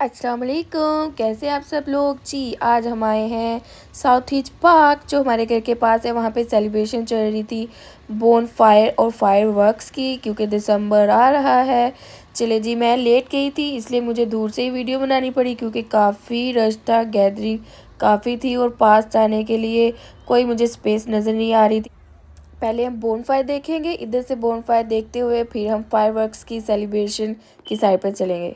अस्सलाम वालेकुम। कैसे आप सब लोग जी। आज हम आए हैं साउथ ईस्ट पार्क जो हमारे घर के पास है। वहाँ पे सेलिब्रेशन चल रही थी बोन फायर और फायरवर्क्स की, क्योंकि दिसंबर आ रहा है। चले जी, मैं लेट गई थी इसलिए मुझे दूर से ही वीडियो बनानी पड़ी, क्योंकि काफ़ी रश था, गैदरिंग काफ़ी थी और पास जाने के लिए कोई मुझे स्पेस नज़र नहीं आ रही थी। पहले हम बोन फायर देखेंगे, इधर से बोन फायर देखते हुए फिर हम फायरवर्क्स की सेलिब्रेशन की साइड पर चलेंगे।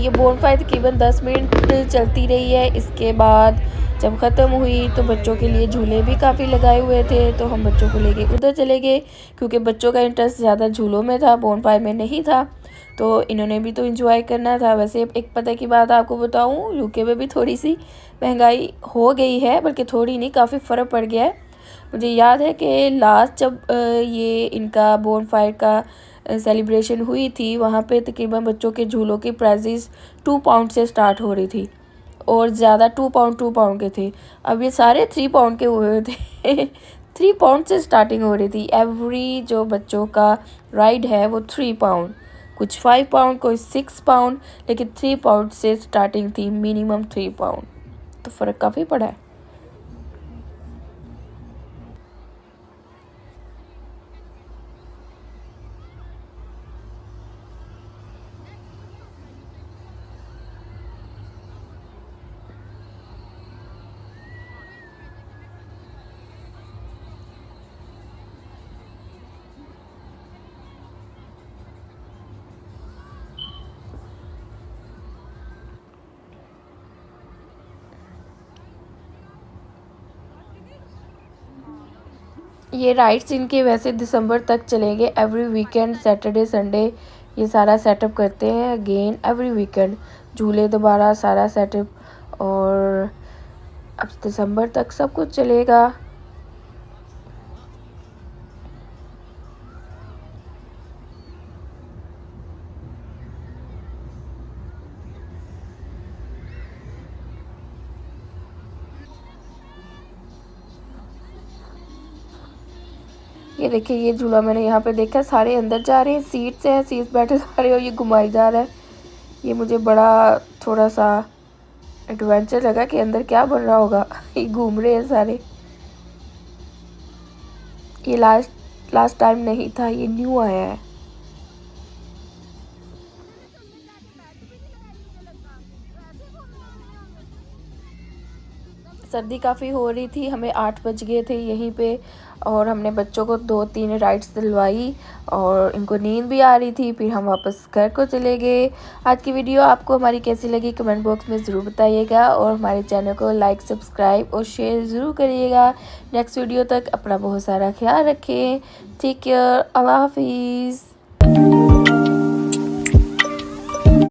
ये बोनफायर तकरीबन 10 मिनट चलती रही है। इसके बाद जब ख़त्म हुई तो बच्चों के लिए झूले भी काफ़ी लगाए हुए थे, तो हम बच्चों को लेके उधर चले गए क्योंकि बच्चों का इंटरेस्ट ज़्यादा झूलों में था, बोनफायर में नहीं था। तो इन्होंने भी तो एंजॉय करना था। वैसे एक पता की बात आपको बताऊं, यूके में भी थोड़ी सी महंगाई हो गई है, बल्कि थोड़ी नहीं, काफ़ी फ़र्क पड़ गया है। मुझे याद है कि लास्ट जब ये इनका बोनफायर का सेलिब्रेशन हुई थी, वहाँ पे तकरीबन बच्चों के झूलों की प्राइजेस 2 पाउंड से स्टार्ट हो रही थी और ज़्यादा 2 पाउंड के थे। अब ये सारे 3 पाउंड के हुए थे 3 पाउंड से स्टार्टिंग हो रही थी। एवरी जो बच्चों का राइड है वो 3 पाउंड, कुछ 5 पाउंड, कोई 6 पाउंड, लेकिन 3 पाउंड से स्टार्टिंग थी, मिनिमम 3 पाउंड। तो फ़र्क काफ़ी पड़ा है। ये राइड्स इनके वैसे दिसंबर तक चलेंगे। एवरी वीकेंड सैटरडे संडे ये सारा सेटअप करते हैं अगेन, एवरी वीकेंड झूले दोबारा सारा सेटअप, और अब दिसंबर तक सब कुछ चलेगा। ये देखिए, ये झूला मैंने यहाँ पे देखा, सारे अंदर जा रहे हैं, सीट्स हैं, सीट्स बैठे जा रहे हैं और ये घुमाई जा रहा है। ये मुझे बड़ा थोड़ा सा एडवेंचर लगा कि अंदर क्या बन रहा होगा ये घूम रहे हैं सारे। ये लास्ट टाइम नहीं था, ये न्यू आया है। सर्दी काफ़ी हो रही थी, हमें 8 बज गए थे यहीं पे, और हमने बच्चों को 2-3 राइड्स दिलवाई और इनको नींद भी आ रही थी। फिर हम वापस घर को चले गए। आज की वीडियो आपको हमारी कैसी लगी कमेंट बॉक्स में ज़रूर बताइएगा, और हमारे चैनल को लाइक, सब्सक्राइब और शेयर ज़रूर करिएगा। नेक्स्ट वीडियो तक अपना बहुत सारा ख्याल रखें। टेक केयर, अल्लाह हाफिज़।